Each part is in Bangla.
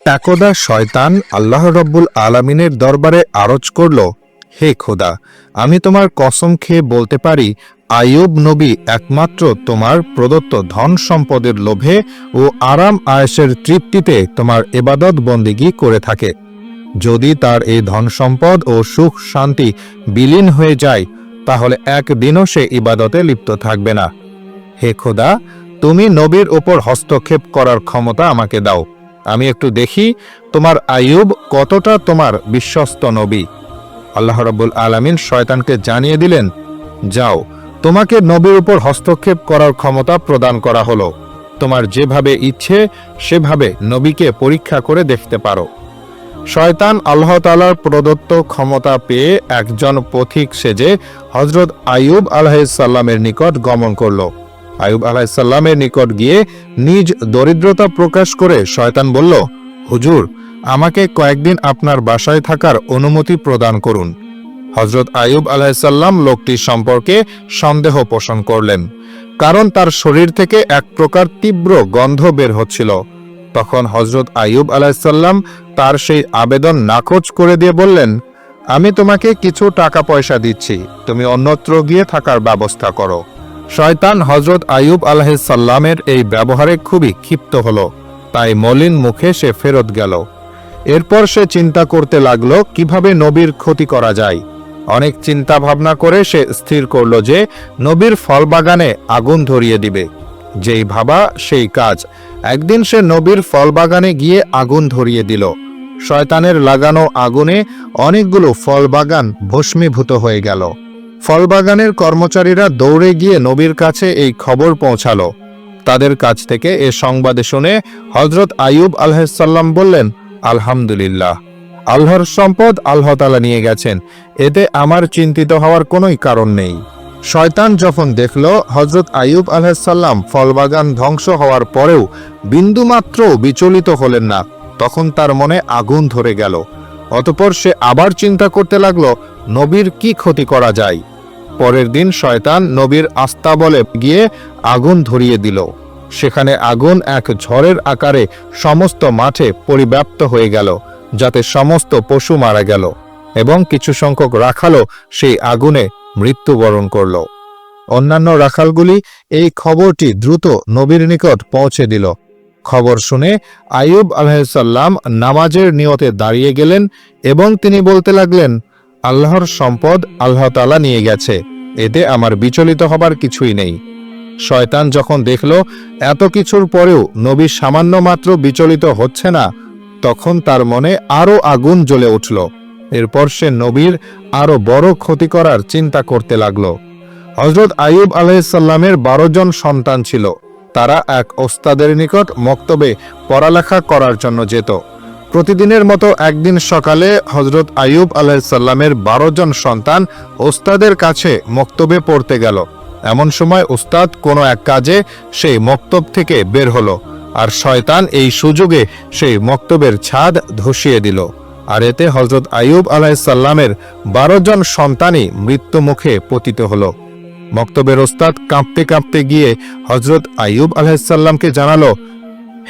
একদা শয়তান আল্লাহ রব্বুল আলামিনের দরবারে আরজ করল, হে খোদা, আমি তোমার কসম খেয়ে বলতে পারি, আইয়ুব নবী একমাত্র তোমার প্রদত্ত ধন সম্পদের লোভে ও আরাম আয়েশের তৃপ্তিতে তোমার ইবাদত বন্দিগি করে থাকে। যদি তার এই ধন সম্পদ ও সুখ শান্তি বিলীন হয়ে যায়, তাহলে একদিনও সে ইবাদতে লিপ্ত থাকবে না। হে খোদা, তুমি নবীর ওপর হস্তক্ষেপ করার ক্ষমতা আমাকে দাও। আমি একটু দেখি তোমার আইয়ুব কতটা তোমার বিশ্বস্ত নবী। আল্লাহ রাব্বুল আলামিন শয়তানকে জানিয়ে দিলেন, যাও, তোমাকে নবীর উপর হস্তক্ষেপ করার ক্ষমতা প্রদান করা হলো। তোমার যেভাবে ইচ্ছে সেভাবে নবীকে পরীক্ষা করে দেখতে পারো। শয়তান আল্লাহ তাআলার প্রদত্ত ক্ষমতা পেয়ে একজন পথিক সেজে হযরত আইয়ুব আলাইহিস সালামের নিকট গমন করল। আইয়ুব আলাইহিস সালামের নিকট গিয়ে নিজ দরিদ্রতা প্রকাশ করে শয়তান বলল, হুজুর, আমাকে কয়েকদিন আপনার বাসায় থাকার অনুমতি প্রদান করুন। হযরত আইয়ুব আলাইহিস সালাম লোকটির সম্পর্কে সন্দেহ পোষণ করলেন, কারণ তার শরীর থেকে এক প্রকার তীব্র গন্ধ বের হচ্ছিল। তখন হযরত আইয়ুব আলাইহিস সালাম তার সেই আবেদন নাকচ করে দিয়ে বললেন, আমি তোমাকে কিছু টাকা পয়সা দিচ্ছি, তুমি অন্যত্র গিয়ে থাকার ব্যবস্থা করো। শয়তান হযরত আইয়ুব আলাইহিস সালামের এই ব্যবহারে খুবই ক্ষিপ্ত হলো, তাই মলিন মুখে সে ফেরত গেল। এরপর সে চিন্তা করতে লাগলো কিভাবে নবীর ক্ষতি করা যায়। অনেক চিন্তা ভাবনা করে সে স্থির করল যে নবীর ফল বাগানে আগুন ধরিয়ে দিবে। যেই ভাবা সেই কাজ। একদিন সে নবীর ফল বাগানে গিয়ে আগুন ধরিয়ে দিল। শয়তানের লাগানো আগুনে অনেকগুলো ফল বাগান ভস্মীভূত হয়ে গেল। ফল বাগানের কর্মচারীরা দৌড়ে গিয়ে নবীর কাছে এই খবর পৌঁছালো। তাদের কাছ থেকে এ সংবাদ শুনে হযরত আইয়ুব আলাইহিস সালাম বললেন, আলহামদুলিল্লাহ, আল্লাহর সম্পদ আল্লাহ তাআলা নিয়ে গেছেন, এতে আমার চিন্তিত হওয়ার কোনোই কারণ নেই। শয়তান যখন দেখল হযরত আইয়ুব আলাইহিস সালাম ফলবাগান ধ্বংস হওয়ার পরেও বিন্দুমাত্র বিচলিত হলেন না, তখন তার মনে আগুন ধরে গেল। অতঃপর সে আবার চিন্তা করতে লাগলো নবীর কি ক্ষতি করা যায়। পরের দিন শয়তান নবীর আস্তাবলে গিয়ে আগুন ধরিয়ে দিল। সেখানে আগুন এক ঝড়ের আকারে সমস্ত মাঠে পরিব্যাপ্ত হয়ে গেল, যাতে সমস্ত পশু মারা গেল এবং কিছু সংখ্যক রাখালও সেই আগুনে মৃত্যুবরণ করল। অন্যান্য রাখালগুলি এই খবরটি দ্রুত নবীর নিকট পৌঁছে দিল। খবর শুনে আইয়ুব আলাইহিস সালাম নামাজের নিয়তে দাঁড়িয়ে গেলেন এবং তিনি বলতে লাগলেন, আল্লাহর সম্পদ আল্লাহ তাআলা নিয়ে গেছে, এতে আমার বিচলিত হবার কিছুই নেই। শয়তান যখন দেখল এত কিছুর পরেও নবী সামান্য মাত্র বিচলিত হচ্ছে না, তখন তার মনে আরো আগুন জ্বলে উঠল। এরপর সে নবীর আরো বড় ক্ষতি করার চিন্তা করতে লাগলো। হযরত আইয়ুব আলাইহিস সালামের 12 জন সন্তান ছিল। তারা এক ওস্তাদের নিকট মক্তবে পড়ালেখা করার জন্য যেত। প্রতিদিনের মতো একদিন সকালে হযরত আইয়ুব আলাইহিস সালামের 12 জন সন্তান ওস্তাদের কাছে মক্তবে পড়তে গেল। এমন সময় ওস্তাদ কোনো এক কাজে সেই মক্তব থেকে বের হলো, আর শয়তান এই সুযোগে সেই মক্তবের ছাদ ধসিয়ে দিল। আর এতে হযরত আইয়ুব আলাইহিস সালামের 12 জন সন্তানই মৃত্যু মুখে পতিত হলো। মক্তবের ওস্তাদ কাঁপতে কাঁপতে গিয়ে হযরত আইয়ুব আলাইহিস সালামকে জানালো,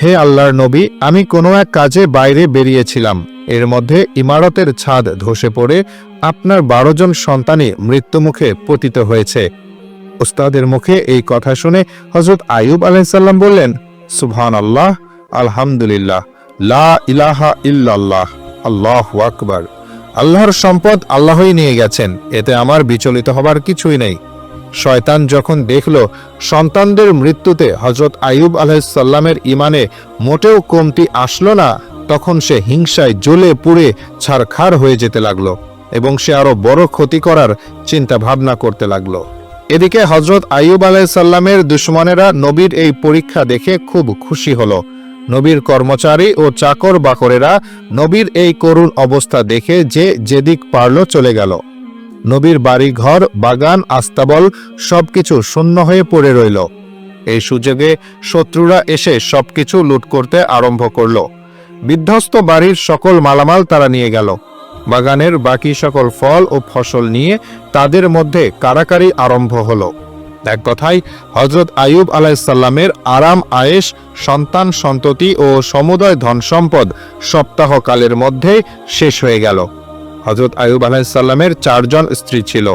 হে আল্লাহর নবী, আমি কোনো এক কাজে বাইরে বেরিয়েছিলাম, এর মধ্যে ইমারতের ছাদ ধসে পড়ে আপনার 12 জন সন্তানই মৃত্যুমুখে পতিত হয়েছে। ওস্তাদের মুখে এই কথা শুনে হযরত আইয়ুব আলাইহিস সালাম বললেন, সুবহানাল্লাহ, আলহামদুলিল্লাহ, লা ইলাহা ইল্লাল্লাহ, আল্লাহু আকবার। আল্লাহর সম্পদ আল্লাহই নিয়ে গেছেন, এতে আমার বিচলিত হবার কিছুই নেই। শয়তান যখন দেখল সন্তানদের মৃত্যুতে হযরত আইয়ুব আলাইহিস সালামের ঈমানে মোটেও কমতি আসলো না, তখন সে হিংসায় জ্বলে পুড়ে ছারখার হয়ে যেতে লাগলো এবং সে আরো বড় ক্ষতি করার চিন্তা ভাবনা করতে লাগলো। এদিকে হযরত আইয়ুব আলাইহিস সালামের দুশমনেরা নবীর এই পরীক্ষা দেখে খুব খুশি হলো। নবীর কর্মচারী ও চাকর বাকরেরা নবীর এই করুণ অবস্থা দেখে যে যেদিক পারল চলে গেল। নবীর বাড়ি ঘর, বাগান, আস্তাবল সবকিছু শূন্য হয়ে পড়ে রইল। এই সুযোগে শত্রুরা এসে সবকিছু লুট করতে আরম্ভ করল। বিধ্বস্ত বাড়ির সকল মালামাল তারা নিয়ে গেল। বাগানের বাকি সকল ফল ও ফসল নিয়ে তাদের মধ্যে কারাকারি আরম্ভ হলো। এক কথায় হযরত আইয়ুব আলাইহিসসালামের আরাম আয়েশ, সন্তান সন্ততি ও সমুদয় ধন সম্পদ সপ্তাহকালের মধ্যে শেষ হয়ে গেল। হযরত আইয়ুব আলাইহিসসালামের 4 জন স্ত্রী ছিল।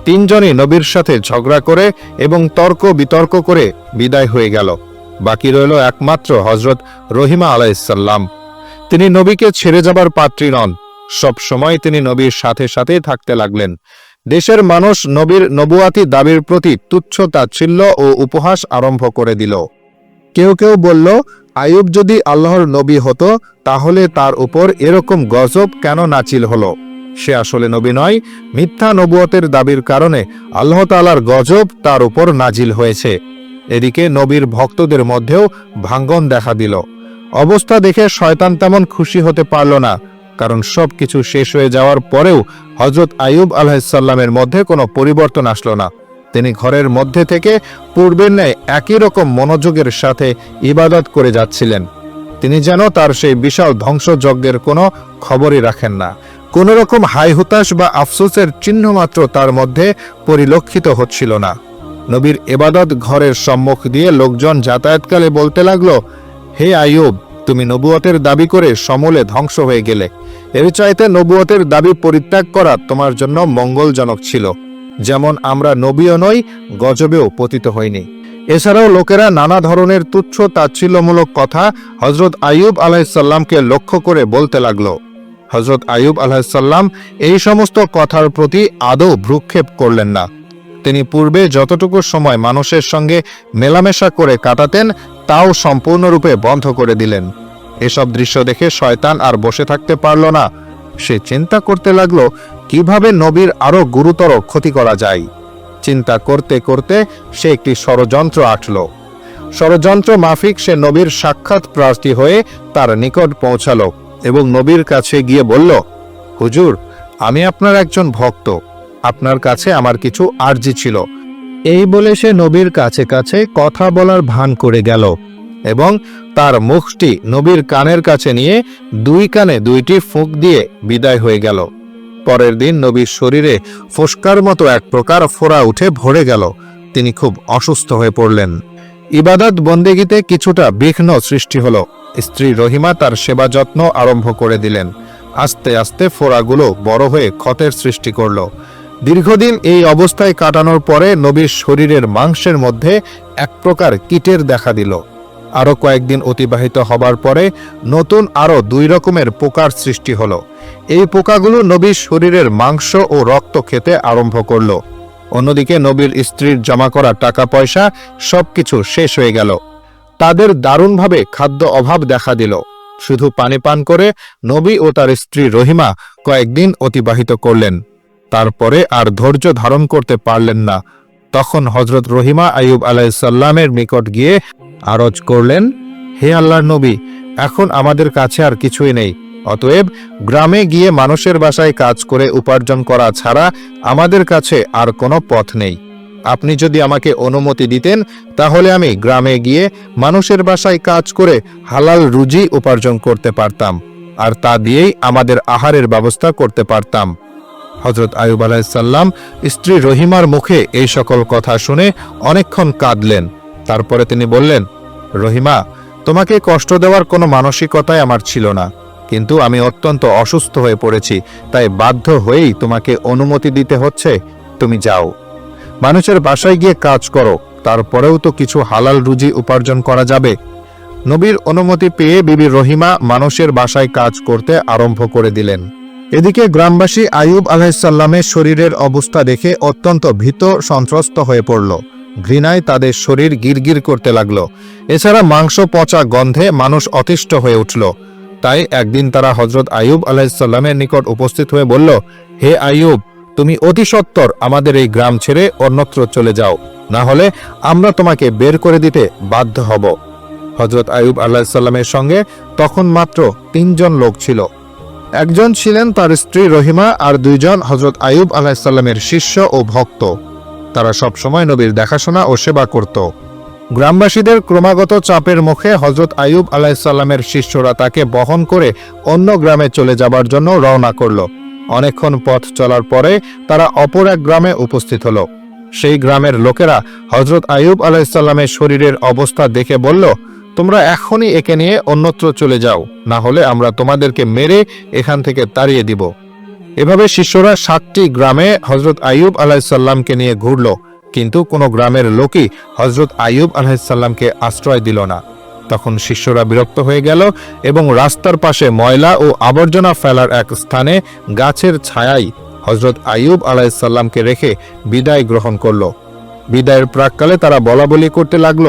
3 জনই নবীর সাথে ঝগড়া করে এবং তর্ক বিতর্ক করে বিদায় হয়ে গেল। বাকি রইল একমাত্র হযরত রহিমা আলাইহিসসালাম। তিনি নবীকে ছেড়ে যাবার পাত্রী নন। সব সময় তিনি নবীর সাথে সাথে থাকতে লাগলেন। দেশের মানুষ নবীর নবুয়াতি দাবির প্রতি তুচ্ছ তাচ্ছিল্য ও উপহাস আরম্ভ করে দিল। কেউ কেউ বলল, আইয়ুব যদি আল্লাহর নবী হতো তাহলে তার উপর এরকম গজব কেন নাচিল হলো? সে আসলে নবী নয়, মিথ্যা নবুয়তের দাবির কারণে আল্লাহ তাআলার গজব তার উপর নাজিল হয়েছে। এদিকে নবীর ভক্তদের মধ্যেও ভাঙ্গন দেখা দিল। অবস্থা দেখে শয়তান তেমন খুশি হতে পারল না, কারণ সবকিছু শেষ হয়ে যাওয়ার পরেও হযরত আইয়ুব আলাইহিসসালামের মধ্যে কোনো পরিবর্তন আসলো না। তিনি ঘরের মধ্যে থেকে পূর্বের ন্যায় একই রকম মনোযোগের সাথে ইবাদত করে যাচ্ছিলেন। তিনি যেন তার সেই বিশাল ধ্বংসযজ্ঞের কোনো খবরই রাখেন না। কোনো রকম হাই হুতাশ বা আফসোসের চিহ্ন মাত্র তার মধ্যে পরিলক্ষিত হচ্ছিল না। নবীর ইবাদত ঘরের সম্মুখ দিয়ে লোকজন যাতায়াতকালে বলতে লাগলো, হে আইয়ুব, তুমি নবুয়তের দাবি করে সমূলে ধ্বংস হয়ে গেলে। এর চাইতে নবুয়তের দাবি পরিত্যাগ করা তোমার জন্য মঙ্গলজনক ছিল। যেমন আমরা নবীও নই, গজবেও পতিত হইনি। এছাড়াও লোকেরা নানা ধরনের তুচ্ছ তাচ্ছিল্যমূলক কথা হযরত আইয়ুব আলাইহিসসালামকে লক্ষ্য করে বলতে লাগলো। হযরত আইয়ুব আলাইহিসসালাম এই সমস্ত কথার প্রতি আদৌ ভ্রুক্ষেপ করলেন না। তিনি পূর্বে যতটুকু সময় মানুষের সঙ্গে মেলামেশা করে কাটাতেন তাও সম্পূর্ণরূপে বন্ধ করে দিলেন। এসব দৃশ্য দেখে শয়তান আর বসে থাকতে পারল না। সে চিন্তা করতে লাগলো কিভাবে নবীর আরো গুরুতর ক্ষতি করা যায়। চিন্তা করতে করতে সে একটি ষড়যন্ত্র আঁটল। ষড়যন্ত্র মাফিক সে নবীর সাক্ষাৎ প্রার্থী হয়ে তার নিকট পৌঁছালো এবং নবীর কাছে গিয়ে বলল, হুজুর, আমি আপনার একজন ভক্ত, আপনার কাছে আমার কিছু আরজি ছিল। এই বলে সে নবীর কাছে কাছে কথা বলার ভান করে গেল এবং তার মুখটি নবীর কানের কাছে নিয়ে 2 কানে 2টি ফুঁক দিয়ে বিদায় হয়ে গেল। পরের দিন নবীর শরীরে ফোস্কার মতো এক প্রকার ফোঁড়া উঠে ভরে গেল। তিনি খুব অসুস্থ হয়ে পড়লেন। ইবাদত বন্দেগীতে কিছুটা বিঘ্ন সৃষ্টি হলো। স্ত্রী রহিমা তার সেবা যত্ন আরম্ভ করে দিলেন। আস্তে আস্তে ফোঁড়াগুলো বড় হয়ে ক্ষতের সৃষ্টি করল। দীর্ঘদিন এই অবস্থায় কাটানোর পরে নবীর শরীরের মাংসের মধ্যে এক প্রকার কীটের দেখা দিল। আরো কয়েকদিন অতিবাহিত হবার পরে নতুন আরো 2 রকমের পোকার সৃষ্টি হলো। এই পোকাগুলো নবীর শরীরের মাংস ও রক্ত খেতে আরম্ভ করলো। অন্যদিকে নবীর স্ত্রীর জমা করা টাকা পয়সা সবকিছু শেষ হয়ে গেল। তাদের দারুণভাবে খাদ্য অভাব দেখা দিল। শুধু পানি পান করে নবী ও তার স্ত্রী রহিমা কয়েকদিন অতিবাহিত করলেন। তারপরে আর ধৈর্য ধারণ করতে পারলেন না। তখন হযরত রহিমা আইয়ুব আলাইহিসসালামের নিকট গিয়ে আরজ করলেন, হে আল্লাহর নবী, এখন আমাদের কাছে আর কিছুই নেই। অতএব গ্রামে গিয়ে মানুষের বাসায় কাজ করে উপার্জন করা ছাড়া আমাদের কাছে আর কোনো পথ নেই। আপনি যদি আমাকে অনুমতি দিতেন তাহলে আমি গ্রামে গিয়ে মানুষের বাসায় কাজ করে হালাল রুজি উপার্জন করতে পারতাম, আর তা দিয়েই আমাদের আহারের ব্যবস্থা করতে পারতাম। হযরত আইয়ুব আলাইহিসসালাম স্ত্রী রহিমার মুখে এই সকল কথা শুনে অনেকক্ষণ কাঁদলেন। তারপরে তিনি বললেন, রহিমা, তোমাকে কষ্ট দেওয়ার কোনো মানসিকতাই আমার ছিল না, কিন্তু আমি অত্যন্ত অসুস্থ হয়ে পড়েছি, তাই বাধ্য হয়েই তোমাকে অনুমতি দিতে হচ্ছে। তুমি যাও, মানুষের বাসায় গিয়ে কাজ করো, তারপরেও তো কিছু হালাল রুজি উপার্জন করা যাবে। নবীর অনুমতি পেয়ে বিবি রহিমা মানুষের বাসায় কাজ করতে আরম্ভ করে দিলেন। এদিকে গ্রামবাসী আইয়ুব আলাইহিসসালামের শরীরের অবস্থা দেখে অত্যন্ত ভীত সন্ত্রস্ত হয়ে পড়ল। ঘৃণায় তাদের শরীর গিরগির করতে লাগল। এছাড়া মাংস পচা গন্ধে মানুষ অতিষ্ঠ হয়ে উঠল। তাই একদিন তারা হযরত আইয়ুব আলাইহিসসালামের নিকট উপস্থিত হয়ে বলল, হে আইয়ুব, তুমি অতি সত্বর আমাদের এই গ্রাম ছেড়ে অন্যত্র চলে যাও, না হলে আমরা তোমাকে বের করে দিতে বাধ্য হব। হযরত আইয়ুব আলাইহিসসালামের সঙ্গে তখন মাত্র 3 জন লোক ছিল। একজন ছিলেন তার স্ত্রী রহিমা, আর 2 জন হযরত আইয়ুব আলাইহিসসালামের শিষ্য ও ভক্ত। তারা সব সময় নবীর দেখাশোনা ও সেবা করত। গ্রামবাসীদের ক্রমাগত চাপের মুখে হযরত আইয়ুব আলাইহিসসালামের শিষ্যরা তাকে বহন করে অন্য গ্রামে চলে যাবার জন্য রওনা করল। অনেকক্ষণ পথ চলার পরে তারা অপর এক গ্রামে উপস্থিত হলো। সেই গ্রামের লোকেরা হযরত আইয়ুব আলাইহিসসালামের শরীরের অবস্থা দেখে বলল, তোমরা এখনই একে নিয়ে অন্যত্র চলে যাও, না হলে আমরা তোমাদেরকে মেরে এখান থেকে তাড়িয়ে দিব। এভাবে শিষ্যরা 7টি গ্রামে হযরত আইয়ুব আলাইহিসসালামকে নিয়ে ঘুরল, কিন্তু কোনো গ্রামের লোকই হযরত আইয়ুব আলাইহিসসালামকে আশ্রয় দিল না। তখন শিষ্যরা বিরক্ত হয়ে গেল এবং রাস্তার পাশে ময়লা ও আবর্জনা ফেলার এক স্থানে গাছের ছায়ায় হযরত আইয়ুব আলাইহিসসালামকে রেখে বিদায় গ্রহণ করল। বিদায়ের প্রাক্কালে তারা বলাবলি করতে লাগল,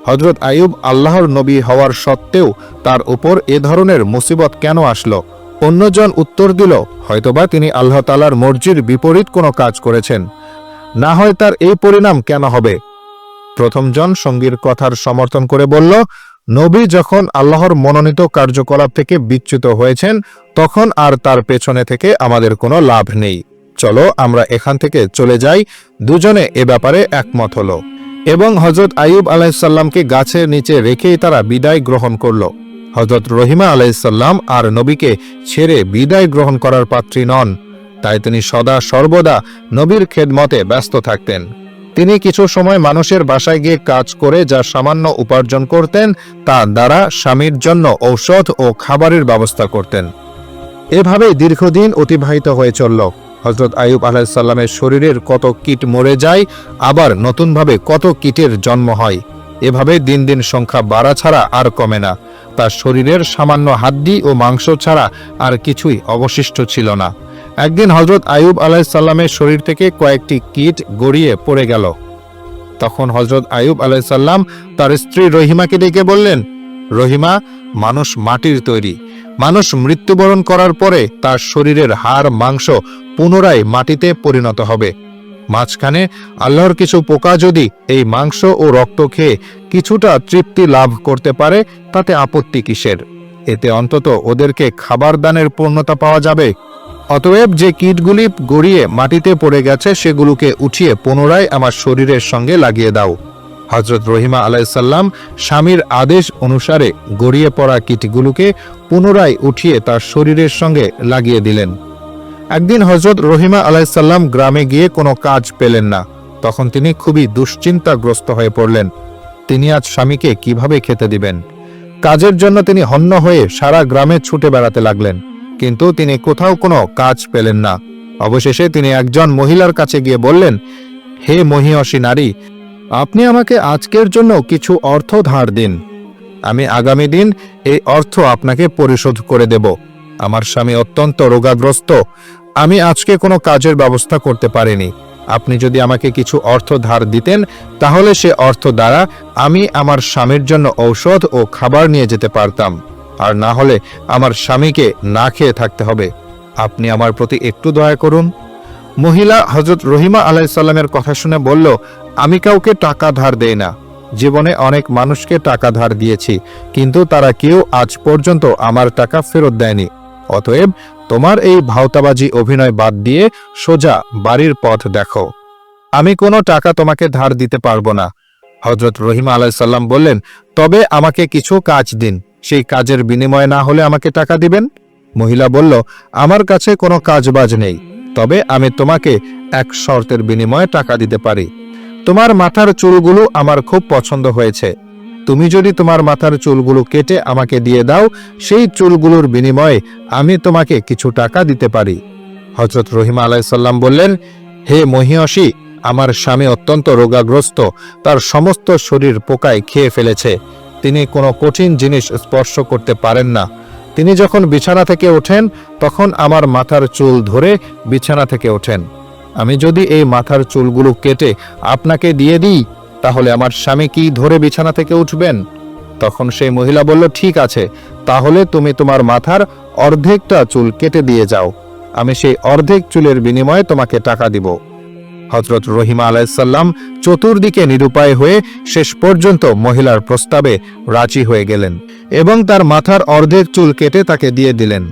হযরত আইয়ুব আল্লাহর নবী হওয়ার সত্ত্বেও তার উপর এ ধরনের মুসিবত কেন আসলো? অন্যজন উত্তর দিল, হয়তোবা তিনি আল্লাহ তাআলার মর্জির বিপরীত কোনো কাজ করেছেন, না হয় তার এই পরিণাম কেন হবে? প্রথমজন সঙ্গীর কথার সমর্থন করে বলল, নবী যখন আল্লাহর মনোনীত কার্যকলাপ থেকে বিচ্যুত হয়েছেন, তখন আর তার পেছনে থেকে আমাদের কোনো লাভ নেই। চলো আমরা এখান থেকে চলে যাই। দুজনে এ ব্যাপারে একমত হলো এবং হযরত আইয়ুব আলাইহিসসালামকে গাছের নিচে রেখেই তারা বিদায় গ্রহণ করল। হযরত রহিমা আলাইহিসসালাম আর নবীকে ছেড়ে বিদায় গ্রহণ করার পাত্রী নন, তাই তিনি সদা সর্বদা নবীর খেদমতে ব্যস্ত থাকতেন। তিনি কিছু সময় মানুষের বাসায় গিয়ে কাজ করে যা সামান্য উপার্জন করতেন, তা দ্বারা স্বামীর জন্য ঔষধ ও খাবারের ব্যবস্থা করতেন। এভাবেই দীর্ঘদিন অতিবাহিত হয়ে চলল। হযরত আইয়ুব আলাইহিসসালামের শরীরের কত কীট মরে যায়, আবার নতুনভাবে কত কীটের জন্ম হয়। এভাবে দিন দিন সংখ্যা বাড়া ছাড়া আর কমে না। তার শরীরের সামান্য হাড্ডি ও মাংস ছাড়া আর কিছুই অবশিষ্ট ছিল না। একদিন হযরত আইয়ুব আলাইহিসসালামের শরীর থেকে কয়েকটি কীট গড়িয়ে পড়ে গেল। তখন হযরত আইয়ুব আলাইহিসসালাম তার স্ত্রী রহিমাকে ডেকে বললেন, রহিমা, মানুষ মাটির তৈরি। মানুষ মৃত্যুবরণ করার পরে তার শরীরের হাড় মাংস পুনরায় মাটিতে পরিণত হবে। মাঝখানে আল্লাহর কিছু পোকা যদি এই মাংস ও রক্ত খেয়ে কিছুটা তৃপ্তি লাভ করতে পারে, তাতে আপত্তি কিসের? এতে অন্তত ওদেরকে খাবার দানের পূর্ণতা পাওয়া যাবে। অতএব যে কীটগুলি গড়িয়ে মাটিতে পড়ে গেছে, সেগুলোকে উঠিয়ে পুনরায় আমার শরীরের সঙ্গে লাগিয়ে দাও। হযরত রহিমা আলাইহিসসালাম স্বামীর আদেশ অনুসারে গড়িয়ে পড়া কীটগুলোকে পুনরায় উঠিয়ে তার শরীরের সঙ্গে লাগিয়ে দিলেন। একদিন হযরত রহিমা আলাইহিসসালাম গ্রামে গিয়ে কোনো কাজ পেলেন না। তখন তিনি খুবই দুশ্চিন্তাগ্রস্ত হয়ে পড়লেন। তিনি আজ স্বামীকে কিভাবে খেতে দিবেন? কাজের জন্য তিনি হন্য হয়ে সারা গ্রামে ছুটে বেড়াতে লাগলেন, কিন্তু তিনি কোথাও কোনো কাজ পেলেন না। অবশেষে তিনি একজন মহিলার কাছে গিয়ে বললেন, হে মহিয়সী নারী, আপনি আমাকে আজকের জন্য কিছু অর্থ ধার দিন। আমি আগামী দিন এই অর্থ আপনাকে পরিশোধ করে দেব। আমার স্বামী অত্যন্ত রোগাগ্রস্ত, আমি আজকে কোনো কাজের ব্যবস্থা করতে পারিনি। আপনি যদি আমাকে কিছু অর্থ ধার দিতেন, তাহলে সে অর্থ দ্বারা আমি আমার স্বামীর জন্য ঔষধ ও খাবার নিয়ে যেতে পারতাম, আর না হলে আমার স্বামীকে না খেয়ে থাকতে হবে। আপনি আমার প্রতি একটু দয়া করুন। মহিলা হযরত রহিমা আলাইহিসসালামের কথা শুনে বলল, আমি কাউকে টাকা ধার দেই না। জীবনে অনেক মানুষকে টাকা ধার দিয়েছি, কিন্তু তারা কেউ আজ পর্যন্ত আমার টাকা ফেরত দেয়নি। অতএব তোমার এই ভাওতাবাজি অভিনয় বাদ দিয়ে সোজা বাড়ির পথ দেখো। আমি কোনো টাকা তোমাকে ধার দিতে পারবো না। হযরত রহিমা আলাইহিসসালাম বললেন, তবে আমাকে কিছু কাজ দিন, সেই কাজের বিনিময়ে না হলে আমাকে টাকা দিবেন? মহিলা বলল, আমার কাছে কোনো কাজবাজ নেই, তবে আমি তোমাকে এক শর্তের বিনিময়ে টাকা দিতে পারি। তোমার মাথার চুলগুলো আমার খুব পছন্দ হয়েছে। তুমি যদি তোমার মাথার চুলগুলো কেটে আমাকে দিয়ে দাও, সেই চুলগুলোর বিনিময়ে আমি তোমাকে কিছু টাকা দিতে পারি। হযরত রহিমা আলাইহিসসালাম বললেন, হে মহিয়সী, আমার স্বামী অত্যন্ত রোগাগ্রস্ত, তার সমস্ত শরীর পোকায় খেয়ে ফেলেছে। তিনি কোনো কঠিন জিনিস স্পর্শ করতে পারেন না। তিনি যখন বিছানা থেকে ওঠেন, তখন আমার মাথার চুল ধরে বিছানা থেকে ওঠেন। আমি যদি এই মাথার চুলগুলো কেটে আপনাকে দিয়ে দিই, তাহলে আমার স্বামী কি ধরে বিছানা থেকে উঠবেন? তখন সেই মহিলা বলল, ঠিক আছে, তাহলে তুমি তোমার মাথার অর্ধেকটা চুল কেটে দিয়ে যাও, আমি সেই অর্ধেক চুলের বিনিময়ে তোমাকে টাকা দিব। হযরত রহিমা আলাইহিসসালাম চতুর্দিকে নিরুপায় হয়ে শেষ পর্যন্ত মহিলার প্রস্তাবে রাজি হয়ে গেলেন এবং তার মাথার অর্ধেক চুল কেটে তাকে দিয়ে দিলেন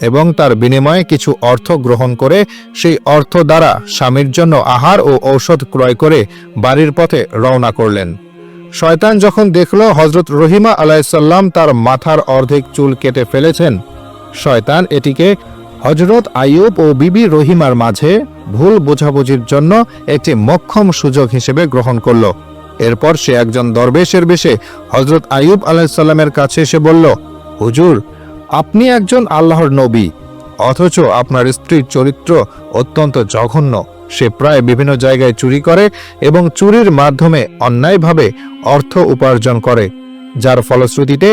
এবং তার বিনিময়ে কিছু অর্থ গ্রহণ করে সেই অর্থ দ্বারা স্বামীর জন্য আহার ও ঔষধ ক্রয় করে বাড়ির পথে রওনা করলেন। শয়তান যখন দেখল হযরত রহিমা আলাইহিসসালাম তার মাথার অর্ধেক চুল কেটে ফেলেছেন, শয়তান এটিকে হযরত আইয়ুব ও বিবি রহিমার মাঝে ভুল বোঝাবুঝির জন্য একটি মোক্ষম সুযোগ হিসেবে গ্রহণ করল। এরপর সে একজন দরবেশের বেশে হযরত আইয়ুব আলাইহিস সালামের কাছে এসে বলল, হুজুর, আপনি একজন আল্লাহর নবী, অথচ আপনার স্ত্রীর চরিত্র অত্যন্ত জঘন্য। সে প্রায় বিভিন্ন জায়গায় চুরি করে এবং চুরির মাধ্যমে অন্যায়ভাবে অর্থ উপার্জন করে, যার ফলশ্রুতিতে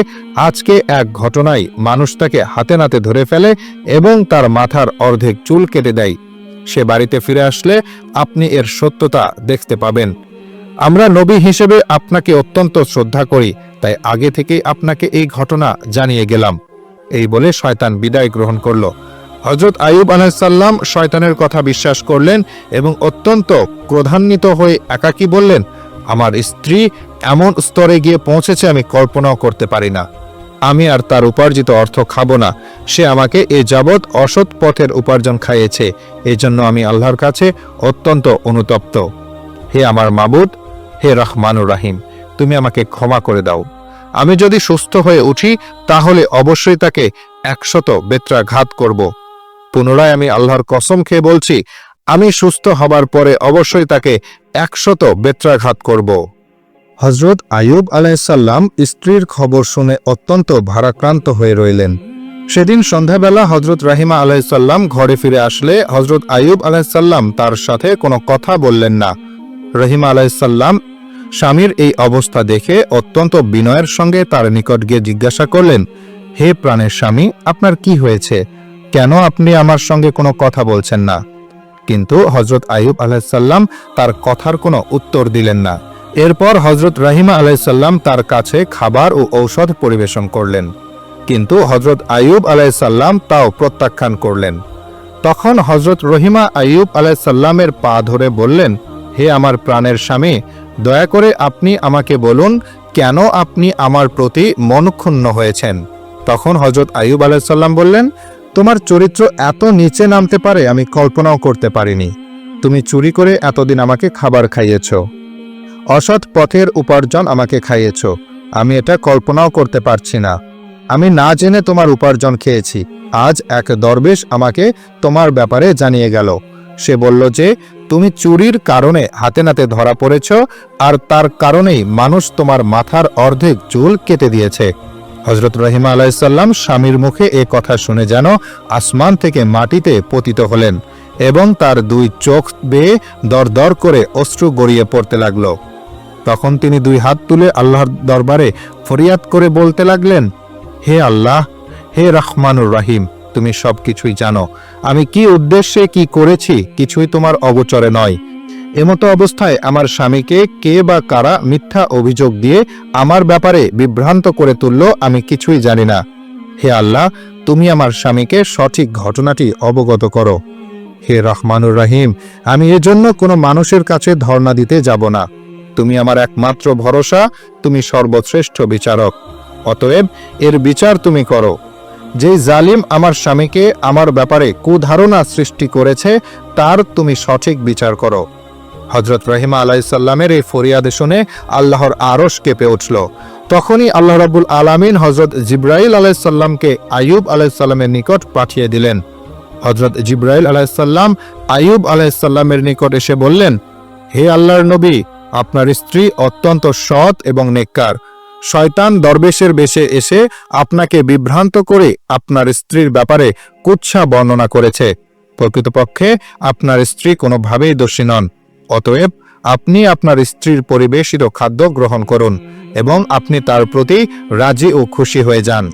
আজকে এক ঘটনায় মানুষ তাকে হাতে নাতে ধরে ফেলে এবং তার মাথার অর্ধেক চুল কেটে দেয়। সে বাড়িতে ফিরে আসলে আপনি এর সত্যতা দেখতে পাবেন। আমরা নবী হিসেবে আপনাকে অত্যন্ত শ্রদ্ধা করি, তাই আগে থেকেই আপনাকে এই ঘটনা জানিয়ে গেলাম। এই বলে শয়তান বিদায় গ্রহণ করল। হযরত আইয়ুব আলাইহিস সালাম শয়তানের কথা বিশ্বাস করলেন এবং অত্যন্ত ক্রোধান্বিত হয়ে একাকী বললেন, আমার স্ত্রী এমন স্তরে গিয়ে পৌঁছেছে আমি কল্পনাও করতে পারি না। আমি আর তার উপার্জিত অর্থ খাবো না। সে আমাকে এ যাবৎ অসৎ পথের উপার্জন খাইয়েছে। এই জন্য আমি আল্লাহর কাছে অত্যন্ত অনুতপ্ত। হে আমার মাবুদ, হে রহমানুর রাহিম, তুমি আমাকে ক্ষমা করে দাও। আমি যদি সুস্থ হয়ে উঠি তাহলে অবশ্যই তাকে 100 বেত্রাঘাত করব। পুনরায় আমি আল্লাহর কসম খেয়ে বলছি, আমি সুস্থ হবার পরে অবশ্যই তাকে 100 বেত্রাঘাত করব। হযরত আইয়ুব আলাইহিস সালাম স্ত্রীর খবর শুনে অত্যন্ত ভারাক্রান্ত হয়ে রইলেন। সেদিন সন্ধ্যাবেলা হযরত রাহিমা আলাইহিস সালাম ঘরে ফিরে আসলে হযরত আইয়ুব আলাইহিস সালাম তার সাথে কোনো কথা বললেন না। রহিমা আলাইহিস সালাম স্বামীর এই অবস্থা দেখে অত্যন্ত বিনয়ের সঙ্গে তার নিকট গিয়ে জিজ্ঞাসা করলেন, হে প্রাণের স্বামী, আপনার কি হয়েছে? কেন আপনি আমার সঙ্গে কোনো কথা বলছেন না? কিন্তু হযরত আইয়ুব আলাইহিস সালাম তার কথার কোনো উত্তর দিলেন না। এরপর হযরত রাহিমা আলাইহিস সালাম তার কাছে খাবার ও ঔষধ পরিবেশন করলেন, কিন্তু হযরত আইয়ুব আলাইহিস সালাম তাও প্রত্যাখ্যান করলেন। তখন হযরত রহিমা আইয়ুব আলাইহিস সালামের পা ধরে বললেন, হে আমার প্রাণের স্বামী, দয়া করে আপনি আমাকে বলুন, কেন আপনি আমার প্রতি মনক্ষুণ্ণ হয়েছেন? তখন হযরত আইয়ুব আলাইহিস সালাম বললেন, তোমার চরিত্র এত নিচে নামতে পারে আমি কল্পনাও করতে পারিনি। তুমি চুরি করে এতদিন আমাকে খাবার খাইয়েছ, অসৎ পথের উপার্জন আমাকে খাইয়েছ। আমি এটা কল্পনাও করতে পারছি না। আমি না জেনে তোমার উপার্জন খেয়েছি। আজ এক দরবেশ আমাকে তোমার ব্যাপারে জানিয়ে গেল। সে বলল যে তুমি চুরির কারণে হাতে নাতে ধরা পড়েছ, আর তার কারণেই মানুষ তোমার মাথার অর্ধেক চুল কেটে দিয়েছে। হযরত রহিমা আলাইহিস সালাম স্বামীর মুখে এ কথা শুনে যেন আসমান থেকে মাটিতে পতিত হলেন এবং তার 2 চোখ বেয়ে দরদর করে অশ্রু গড়িয়ে পড়তে লাগল। তখন তিনি 2 হাত তুলে আল্লাহর দরবারে ফরিয়াদ করে বলতে লাগলেন, হে আল্লাহ, হে রহমানুর রাহিম, তুমি সবকিছুই জানো। আমি কি উদ্দেশ্যে কি করেছি কিছুই তোমার অগোচরে নয়। এমতো অবস্থায় আমার স্বামীকে কে বা কারা মিথ্যা অভিযোগ দিয়ে আমার ব্যাপারে বিভ্রান্ত করে তুলল আমি কিছুই জানি না। হে আল্লাহ, তুমি আমার স্বামীকে সঠিক ঘটনাটি অবগত করো। হে রহমানুর রাহিম, আমি এজন্য কোনো মানুষের কাছে ধর্ণা দিতে যাব না। তুমি আমার একমাত্র ভরসা, তুমি সর্বশ্রেষ্ঠ বিচারক। অতএব এর বিচার তুমি করো। যে জালিম আমার স্বামীকে আমার ব্যাপারে কুধারণা সৃষ্টি করেছে তার তুমি সঠিক বিচার করো। হযরত রহিমা আলাইহিস সালামের এই ফরিয়াদে শুনে আল্লাহর আরশ কেঁপে উঠল। তখনই আল্লাহ রাব্বুল আলামিন হযরত জিবরাইল আলাইহিস সালামকে আইয়ুব আলাইহিস সালামের নিকট পাঠিয়ে দিলেন। হযরত জিবরাইল আলাইহিস সালাম আইয়ুব আলাইহিস সালামের নিকট এসে বললেন, হে আল্লাহর নবী, আপনার স্ত্রী অত্যন্ত সৎ এবং নেককার। শয়তান দরবেশের বেশে এসে আপনাকে বিভ্রান্ত করে আপনার স্ত্রীর ব্যাপারে কুৎসা বর্ণনা করেছে। প্রকৃতপক্ষে আপনার স্ত্রী কোনোভাবেই দোষী নন। অতএব আপনি আপনার স্ত্রীর পরিবেশিত খাদ্য গ্রহণ করুন এবং আপনি তার প্রতি রাজি ও খুশি হয়ে যান।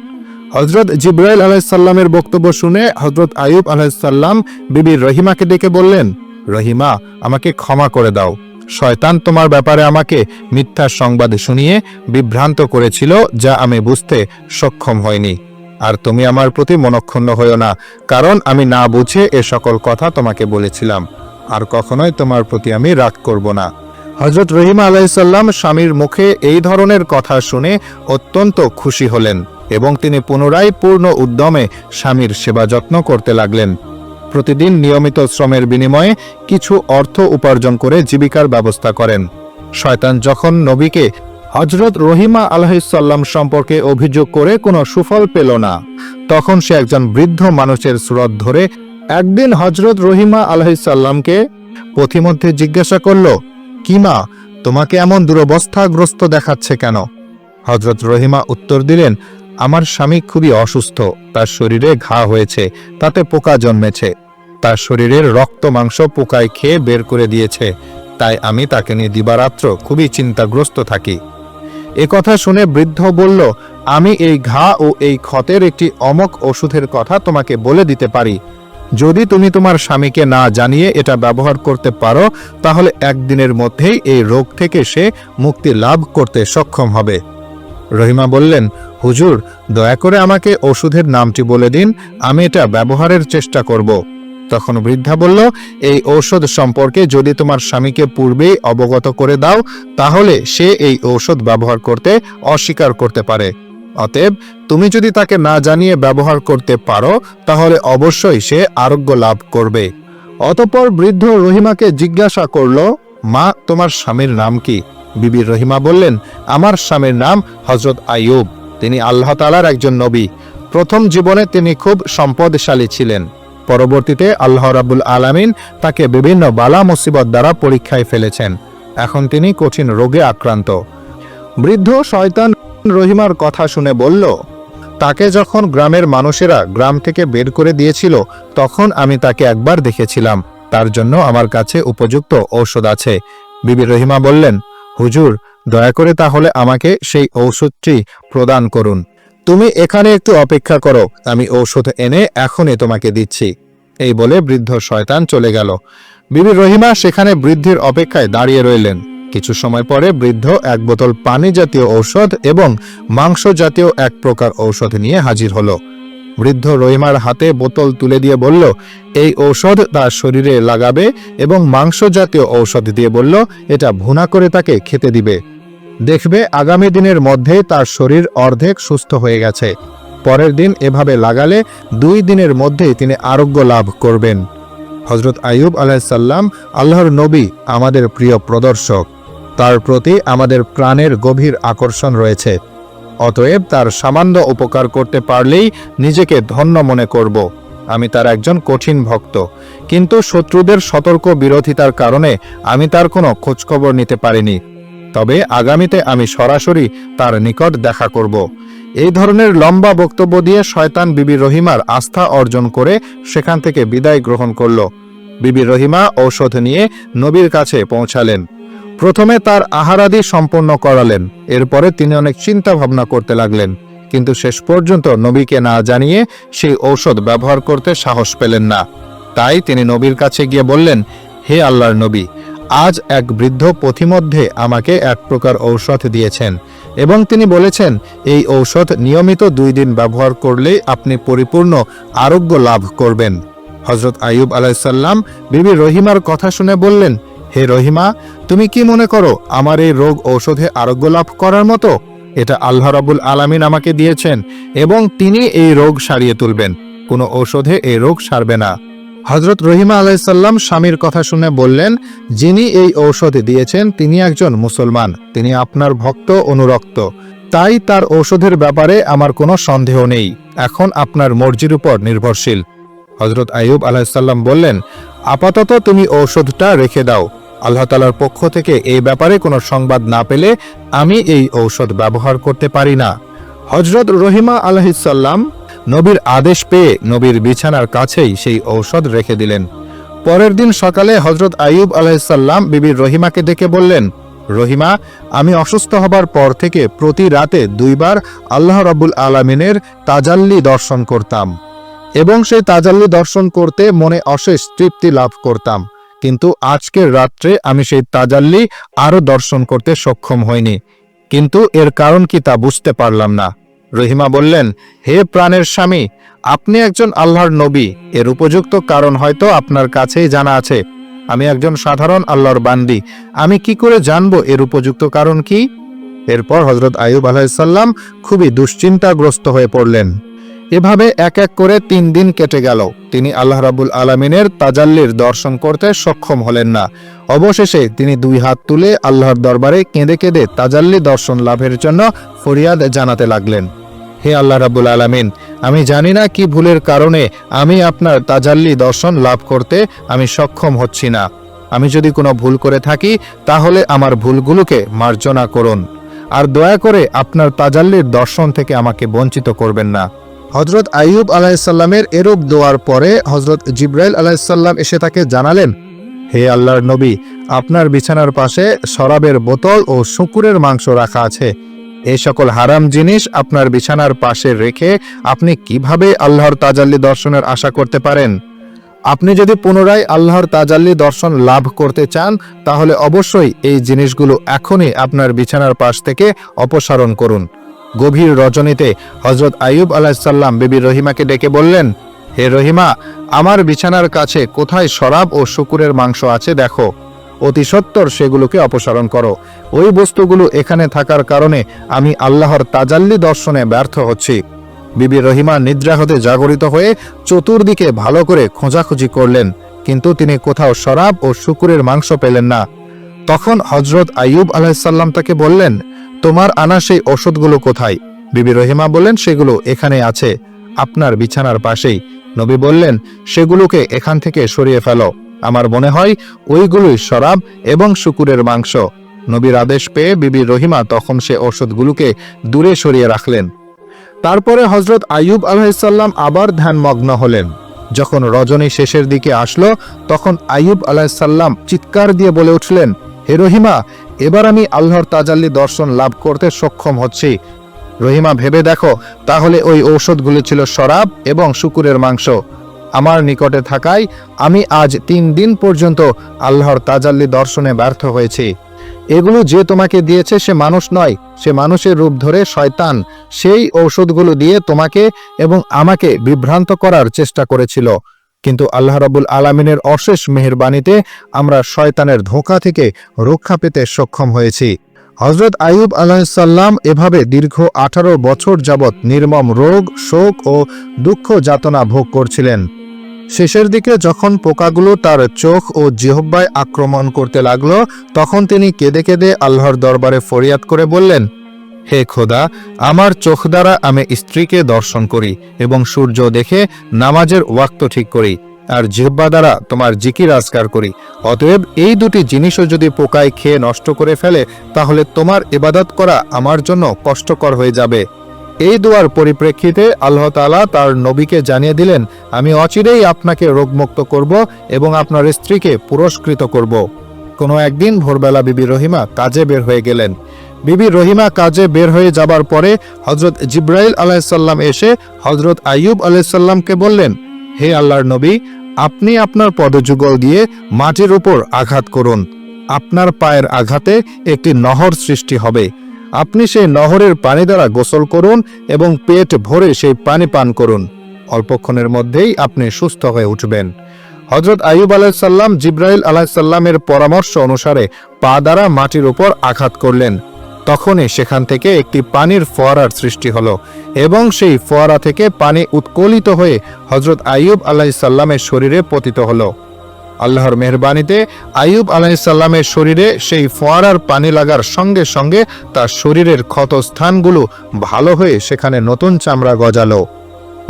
হযরত জিবরাইল আলাইহিস সালামের বক্তব্য শুনে হযরত আইয়ুব আলাইহিস সালাম বিবি রহিমাকে ডেকে বললেন, রহিমা, আমাকে ক্ষমা করে দাও। শয়তান তোমার ব্যাপারে আমাকে মিথ্যা সংবাদ শুনিয়ে বিভ্রান্ত করেছিল, যা আমি বুঝতে সক্ষম হইনি। আর তুমি আমার প্রতি মনক্ষুণ্ণ হইও না, কারণ আমি না বুঝে এ সকল কথা তোমাকে বলেছিলাম। আর কখনোই তোমার প্রতি আমি রাগ করব না। হযরত রহিমা আলাইহিস সালাম স্বামীর মুখে এই ধরনের কথা শুনে অত্যন্ত খুশি হলেন এবং তিনি পুনরায় পূর্ণ উদ্যমে স্বামীর সেবা যত্ন করতে লাগলেন। প্রতিদিন নিয়মিত শ্রমের বিনিময়ে কিছু অর্থ উপার্জন করে জীবিকার ব্যবস্থা করেন। শয়তান যখন নবীকে হযরত রহিমা আলাইহিসসালাম সম্পর্কে অভিযোগ করে কোনো সুফল পেল না। তখন সে একজন বৃদ্ধ মানুষের সুরত ধরে একদিন হযরত রহিমা আলাইহিসসালামকে পথিমধ্যে জিজ্ঞাসা করল, কি মা, তোমাকে এমন দুরবস্থাগ্রস্ত দেখাচ্ছে কেন? হযরত রহিমা উত্তর দিলেন, আমার স্বামী খুবই অসুস্থ, তার শরীরে ঘা হয়েছে, তাতে পোকা জন্মেছে, তার শরীরের রক্ত মাংস পোকায় খেয়ে বের করে দিয়েছে, তাই আমি তাকে নিয়ে দিবারাত্র খুবই চিন্তাগ্রস্ত থাকি। এ কথা শুনে বৃদ্ধ বলল, আমি এই ঘা ও এই ক্ষতের একটি অমক ওষুধের কথা তোমাকে বলে দিতে পারি। যদি তুমি তোমার স্বামীকে না জানিয়ে এটা ব্যবহার করতে পারো, তাহলে একদিনের মধ্যেই এই রোগ থেকে সে মুক্তি লাভ করতে সক্ষম হবে। রহিমা বললেন, হুজুর, দয়া করে আমাকে ওষুধের নামটি বলে দিন, আমি এটা ব্যবহারের চেষ্টা করব। তখন বৃদ্ধা বলল, এই ঔষধ সম্পর্কে যদি তোমার স্বামীকে পূর্বেই অবগত করে দাও, তাহলে সে এই ঔষধ ব্যবহার করতে অস্বীকার করতে পারে। অতএব তুমি যদি তাকে না জানিয়ে ব্যবহার করতে পারো, তাহলে অবশ্যই সে আরোগ্য লাভ করবে। অতঃপর বৃদ্ধ রহিমাকে জিজ্ঞাসা করল, মা, তোমার স্বামীর নাম কি? বিবি রহিমা বললেন, আমার স্বামীর নাম হযরত আইয়ুব। তিনি আল্লাহ তাআলার একজন নবী। প্রথম জীবনে তিনি খুব সম্পদশালী ছিলেন। পরবর্তীতে আল্লাহ রাব্বুল আলামিন তাকে বিভিন্ন বালা মুসিবত দ্বারা পরীক্ষায় ফেলেছেন। এখন তিনি কঠিন রোগে আক্রান্ত। বৃদ্ধ শয়তান রহিমার কথা শুনে বলল, তাকে যখন গ্রামের মানুষেরা গ্রাম থেকে বের করে দিয়েছিল, তখন আমি তাকে একবার দেখেছিলাম। তার জন্য আমার কাছে উপযুক্ত ঔষধ আছে। বিবি রহিমা বললেন, হুজুর, দয়া করে তাহলে আমাকে সেই ঔষধটি প্রদান করুন। তুমি এখানে একটু অপেক্ষা করো, আমি ঔষধ এনে এখনই তোমাকে দিচ্ছি। এই বলে বৃদ্ধ শয়তান চলে গেল। বিবি রহিমা সেখানে বৃদ্ধের অপেক্ষায় দাঁড়িয়ে রইলেন। কিছু সময় পরে বৃদ্ধ এক বোতল পানি জাতীয় ঔষধ এবং মাংস জাতীয় এক প্রকার ঔষধ নিয়ে হাজির হলো। বৃদ্ধ রহিমার হাতে বোতল তুলে দিয়ে বলল, এই ঔষধ তার শরীরে লাগাবে এবং মাংস জাতীয় ঔষধ দিয়ে বলল, এটা ভুনা করে তাকে খেতে দিবে। দেখবে আগামী দিনের মধ্যে তার শরীর অর্ধেক সুস্থ হয়ে গেছে। পরের দিন এভাবে লাগালে 2 দিনের মধ্যেই তিনি আরোগ্য লাভ করবেন। হযরত আইয়ুব আলাইহিসসালাম আল্লাহর নবী, আমাদের প্রিয় প্রদর্শক। তার প্রতি আমাদের প্রাণের গভীর আকর্ষণ রয়েছে। অতএব তার সামান্য উপকার করতে পারলেই নিজেকে ধন্য মনে করব। আমি তার একজন কঠিন ভক্ত, কিন্তু শত্রুদের সতর্ক বিরোধিতার কারণে আমি তার কোনো খোঁজখবর নিতে পারিনি। তবে আগামীতে আমি সরাসরি তার নিকট দেখা করব। এই ধরনের লম্বা বক্তব্য দিয়ে শয়তান বিবি রহিমার আস্থা অর্জন করে সেখান থেকে বিদায় গ্রহণ করল। বিবি রহিমা ঔষধ নিয়ে নবীর কাছে পৌঁছালেন। প্রথমে তার আহারাদি সম্পন্ন করালেন। এরপরে তিনি অনেক চিন্তা ভাবনা করতে লাগলেন, কিন্তু শেষ পর্যন্ত নবীকে না জানিয়ে সেই ঔষধ ব্যবহার করতে সাহস পেলেন না। তাই তিনি নবীর কাছে গিয়ে বললেন, হে আল্লাহর নবী, আজ এক বৃদ্ধ পথিমধ্যে আমাকে এক প্রকার ঔষধ দিয়েছেন এবং তিনি বলেছেন, এই ঔষধ নিয়মিত 2 দিন ব্যবহার করলেই আপনি পরিপূর্ণ আরোগ্য লাভ করবেন। হযরত আইয়ুব আলাইহিসসালাম বিবি রহিমার কথা শুনে বললেন, হে রহিমা, তুমি কি মনে করো আমার এই রোগ ঔষধে আরোগ্য লাভ করার মতো? এটা আল্লাহ রাব্বুল আলামিন আমাকে দিয়েছেন এবং তিনি এই রোগ সারিয়ে তুলবেন। কোনো ঔষধে এই রোগ সারবে না। হযরত রহিমা আলাইহিসসালাম স্বামীর কথা শুনে বললেন, যিনি এই ঔষধ দিয়েছেন তিনি একজন মুসলমান, তিনি আপনার ভক্ত অনুরক্ত, তাই তার ঔষধের ব্যাপারে আমার কোনো সন্দেহ নেই। এখন আপনার মর্জির উপর নির্ভরশীল। হযরত আইয়ুব আলাইহিসসালাম বললেন, আপাতত তুমি ঔষধটা রেখে দাও। আল্লাহ তাআলার পক্ষ থেকে এই ব্যাপারে কোনো সংবাদ না পেলে আমি এই ঔষধ ব্যবহার করতে পারি না। হযরত রহিমা আলাইহিসসালাম নবীর আদেশ পেয়ে নবীর বিছানার কাছেই সেই ঔষধ রেখে দিলেন। পরের দিন সকালে হযরত আইয়ুব আলাইহিসসালাম বিবি রহিমাকে ডেকে বললেন, রহিমা, আমি অসুস্থ হবার পর থেকে প্রতি রাতে 2 বার আল্লাহ রাব্বুল আলামিনের তাজাল্লি দর্শন করতাম এবং সেই তাজাল্লি দর্শন করতে মনে অশেষ তৃপ্তি লাভ করতাম, কিন্তু আজকের রাত্রে আমি সেই তাজাল্লি আরো দর্শন করতে সক্ষম হইনি, কিন্তু এর কারণ কি তা বুঝতে পারলাম না। রহিমা বললেন, হে প্রাণের স্বামী, আপনি একজন আল্লাহর নবী, এর উপযুক্ত কারণ হয়তো আপনার কাছেই জানা আছে। আমি একজন সাধারণ আল্লাহর বান্দি, আমি কি করে জানবো এর উপযুক্ত কারণ কি? এরপর হযরত আইয়ুব আলাইহিসসালাম খুবই দুশ্চিন্তাগ্রস্ত হয়ে পড়লেন। এভাবে এক এক করে 3 দিন কেটে গেল। তিনি আল্লাহ রাব্বুল আলামিনের তাজাল্লির দর্শন করতে সক্ষম হলেন না। অবশেষে তিনি 2 হাত তুলে আল্লাহর দরবারে কেঁদে কেঁদে তাজাল্লি দর্শন লাভের জন্য ফরিয়াদ জানাতে লাগলেন। হে আল্লাহ রাব্বুল আলামিন, আমি জানি না কি ভুলের কারণে আমি আপনার তাজাল্লি দর্শন লাভ করতে আমি সক্ষম হচ্ছি না। আমি যদি কোনো ভুল করে থাকি তাহলে আমার ভুলগুলোকে মার্জনা করুন, আর দয়া করে আপনার তাজাল্লির দর্শন থেকে আমাকে বঞ্চিত করবেন না। হযরত আইয়ুব আলাইহিসসালামের এরূপ দোয়ার পরে হযরত জিবরাইল আলাইহিসসালাম এসে তাকে জানালেন, হে আল্লাহর নবী, আপনার বিছানার পাশে শরাবের বোতল ও শূকরের মাংস রাখা আছে। এই সকল হারাম জিনিস আপনার বিছানার পাশে রেখে আপনি কিভাবে আল্লাহর তাজাল্লি দর্শনের আশা করতে পারেন? আপনি যদি পুনরায় আল্লাহর তাজাল্লি দর্শন লাভ করতে চান তাহলে অবশ্যই এই জিনিসগুলো এখনই আপনার বিছানার পাশ থেকে অপসারণ করুন। গভীর রজনীতে হযরত আইয়ুব আলাইহিসসালাম বিবি রহিমাকে ডেকে বললেন, হে রহিমা, আমার বিছানার কাছে কোথায় শরাব ও শূকরের মাংস আছে দেখো, অতি সত্বর সেগুলোকে অপসারণ করো। ওই বস্তুগুলো এখানে থাকার কারণে আমি আল্লাহর তাজাল্লি দর্শনে ব্যর্থ হচ্ছি। বিবি রহিমা নিদ্রা হতে জাগরিত হয়ে চতুর্দিকে ভালো করে খোঁজাখুঁজি করলেন, কিন্তু তিনি কোথাও শরাব ও শূকরের মাংস পেলেন না। তখন হযরত আইয়ুব আলাইহিসসালাম তাকে বললেন, তোমার আনা সেই ওষুধগুলো কোথায়? বিবি রহিমা বললেন, সেগুলো এখানে আছে, আপনার বিছানার পাশেই। নবী বললেন, সেগুলোকে এখান থেকে সরিয়ে ফেলো, আমার মনে হয় ওইগুলোই শরাব এবং শূকরের মাংস। নবীর আদেশ পেয়ে বিবি রহিমা তখন সে ওষুধগুলোকে দূরে সরিয়ে রাখলেন। তারপরে হযরত আইয়ুব আলাইহিসসালাম আবার ধ্যানমগ্ন হলেন। যখন রজনী শেষের দিকে আসলো তখন আইয়ুব আলাইহিসসালাম চিৎকার দিয়ে বলে উঠলেন, হে রহিমা, এবার আমি আল্লাহর তাজাল্লি দর্শন লাভ করতে সক্ষম হচ্ছি। রহিমা, ভেবে দেখো, তাহলে ওই ঔষধগুলো ছিল শরাব এবং শূকরের মাংস। আমার নিকটে থাকায় আমি আজ 3 দিন পর্যন্ত আল্লাহর তাজাল্লি দর্শনে ব্যর্থ হয়েছি। এগুলো যে তোমাকে দিয়েছে সে মানুষ নয়, সে মানুষের রূপ ধরে শয়তান সেই ঔষধগুলো দিয়ে তোমাকে এবং আমাকে বিভ্রান্ত করার চেষ্টা করেছিল। কিন্তু আল্লাহ রাব্বুল আলামিনের অশেষ মেহেরবানিতে আমরা শয়তানের ধোঁকা থেকে রক্ষা পেতে সক্ষম হয়েছি। হযরত আইয়ুব আলাইহিসসালাম এভাবে দীর্ঘ 18 বছর যাবৎ নির্মম রোগ, শোক ও দুঃখ যাতনা ভোগ করছিলেন। শেষের দিকে যখন পোকাগুলো তার চোখ ও জিহ্বায় আক্রমণ করতে লাগলো তখন তিনি কেঁদে কেঁদে আল্লাহর দরবারে ফরিয়াদ করে বললেন, হে খোদা, আমার চোখ দ্বারা আমি স্ত্রীকে দর্শন করি এবং সূর্য দেখে নামাজের ওয়াক্ত ঠিক করি, আর জিহ্বা দ্বারা তোমার জিকির আজকার করি। অতএব এই দুটি জিনিসও যদি পোকায় খেয়ে নষ্ট করে ফেলে তাহলে তোমার ইবাদত করা আমার জন্য কষ্টকর হয়ে যাবে। এই দোয়ার পরিপ্রেক্ষিতে আল্লাহ তাআলা তার নবীকে জানিয়ে দিলেন, আমি অচিরেই আপনাকে রোগমুক্ত করব এবং আপনার স্ত্রীকে পুরস্কৃত করব। কোনো একদিন ভোরবেলা বিবি রহিমা কাজে বের হয়ে গেলেন। বিবি রহিমা কাজে বের হয়ে যাবার পরে হযরত জিবরাইল আলাইহিসসালাম এসে হযরত আইয়ুব আলাইহিসসালামকে বললেন, হে আল্লাহর নবী, আপনি আপনার পদযুগল দিয়ে মাটির উপর আঘাত করুন। আপনার পায়ের আঘাতে একটি নহর সৃষ্টি হবে। আপনি সেই নহরের পানি দ্বারা গোসল করুন এবং পেট ভরে সেই পানি পান করুন। অল্পক্ষণের মধ্যেই আপনি সুস্থ হয়ে উঠবেন। হযরত আইয়ুব আলাইহিসসালাম জিবরাইল আলাইহিসসালামের পরামর্শ অনুসারে পা দ্বারা মাটির উপর আঘাত করলেন। তখনই সেখান থেকে একটি পানির ফোয়ারার সৃষ্টি হলো এবং সেই ফোয়ারা থেকে পানি উৎকলিত হয়ে হযরত আইয়ুব আলাইহিসসালামের শরীরে পতিত হলো। আল্লাহর মেহেরবানিতে আইয়ুব আলাইহিসসালামের শরীরে সেই ফোয়ারার পানি লাগার সঙ্গে সঙ্গে তার শরীরের ক্ষত স্থানগুলো ভালো হয়ে সেখানে নতুন চামড়া গজালো।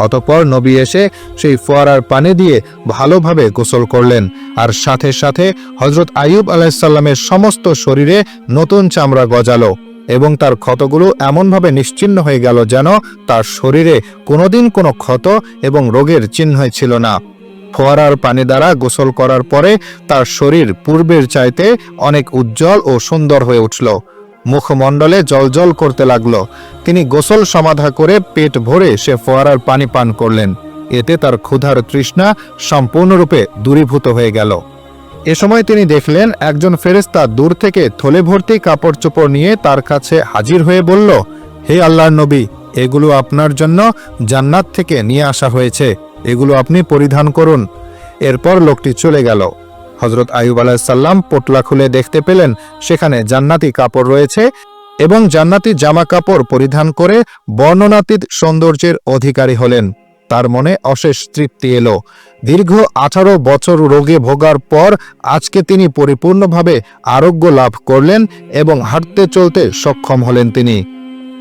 অতঃপর নবী এসে সেই ফোয়ারার পানি দিয়ে ভালোভাবে গোসল করলেন, আর সাথে সাথে হযরত আইয়ুব আলাইহিসসালামের সমস্ত শরীরে নতুন চামড়া গজালো এবং তার ক্ষতগুলো এমনভাবে নিশ্চিহ্ন হয়ে গেল যেন তার শরীরে কোনোদিন কোনো ক্ষত এবং রোগের চিহ্নই ছিল না। ফোয়ারার পানি দ্বারা গোসল করার পরে তার শরীর পূর্বের চাইতে অনেক উজ্জ্বল ও সুন্দর হয়ে উঠল। মুখমণ্ডলে জলজল করতে লাগলো। তিনি গোসল সমাধা করে পেট ভরে সে ফোয়ারার পানি পান করলেন। এতে তার ক্ষুধার তৃষ্ণা সম্পূর্ণরূপে দূরীভূত হয়ে গেল। এ সময় তিনি দেখলেন একজন ফেরেশতা দূর থেকে থলে ভর্তি কাপড় চোপড় নিয়ে তার কাছে হাজির হয়ে বলল, হে আল্লাহর নবী, এগুলো আপনার জন্য জান্নাত থেকে নিয়ে আসা হয়েছে, এগুলো আপনি পরিধান করুন। এরপর লোকটি চলে গেল। হযরত আইয়ুব আলাইহিসসালাম পোটলা খুলে দেখতে পেলেন সেখানে জান্নাতি কাপড় রয়েছে এবং জান্নাতি জামা কাপড় পরিধান করে বর্ণনাতীত সৌন্দর্যের অধিকারী হলেন। তার মনে অশেষ তৃপ্তি এলো। দীর্ঘ 18 বছর রোগে ভোগার পর আজকে তিনি পরিপূর্ণভাবে আরোগ্য লাভ করলেন এবং হাঁটতে চলতে সক্ষম হলেন। তিনি